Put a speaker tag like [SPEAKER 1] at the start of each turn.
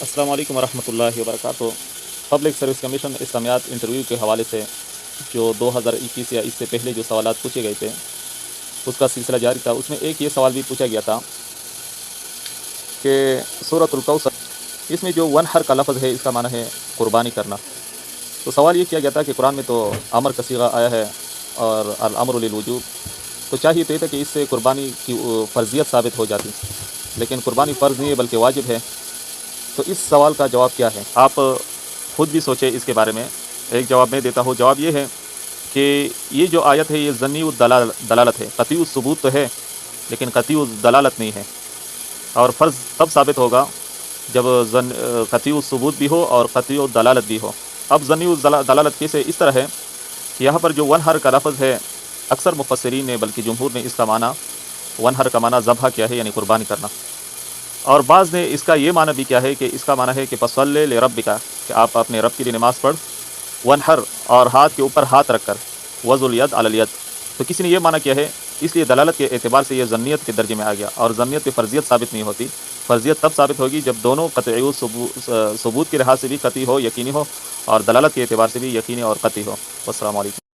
[SPEAKER 1] السلام علیکم ورحمۃ اللہ وبرکاتہ۔ پبلک سروس کمیشن اسلامیات انٹرویو کے حوالے سے جو 2021 یا اس سے پہلے جو سوالات پوچھے گئے تھے اس کا سلسلہ جاری تھا۔ اس میں ایک یہ سوال بھی پوچھا گیا تھا کہ سورۃ الکوثر، اس میں جو ونحر کا لفظ ہے اس کا معنی ہے قربانی کرنا۔ تو سوال یہ کیا گیا تھا کہ قرآن میں تو امر کا صیغہ آیا ہے اور الامر للوجوب، تو چاہیے تو یہ تھا کہ اس سے قربانی کی فرضیت ثابت ہو جاتی، لیکن قربانی فرض نہیں ہے بلکہ واجب ہے۔ تو اس سوال کا جواب کیا ہے؟ آپ خود بھی سوچیں اس کے بارے میں۔ ایک جواب میں دیتا ہوں۔ جواب یہ ہے کہ یہ جو آیت ہے یہ ظنی الدلالت ہے، قطعی الثبوت تو ہے لیکن قطعی الدلالت نہیں ہے، اور فرض تب ثابت ہوگا جب قطعی الثبوت بھی ہو اور قطعی الدلالت بھی ہو۔ اب ظنی الدلالت کیسے؟ اس طرح ہے کہ یہاں پر جو ونحر کا لفظ ہے، اکثر مفسرین نے بلکہ جمہور نے اس کا معنی ونحر کا معنی ذبح کیا ہے، یعنی قربانی کرنا، اور بعض نے اس کا یہ معنی بھی کیا ہے کہ اس کا معنی ہے کہ فصلی لربک، کہ آپ اپنے رب کے لیے نماز پڑھ، ونحر، اور ہاتھ کے اوپر ہاتھ رکھ کر، وضع الید علی الید۔ تو کسی نے یہ معنی کیا ہے، اس لیے دلالت کے اعتبار سے یہ ظنیت کے درجے میں آ گیا، اور ظنیت کی فرضیت ثابت نہیں ہوتی۔ فرضیت تب ثابت ہوگی جب دونوں قطعی ثبوت کے لحاظ سے بھی قطعی ہو، یقینی ہو، اور دلالت کے اعتبار سے بھی یقینی اور قطعی ہو۔ والسلام علیکم۔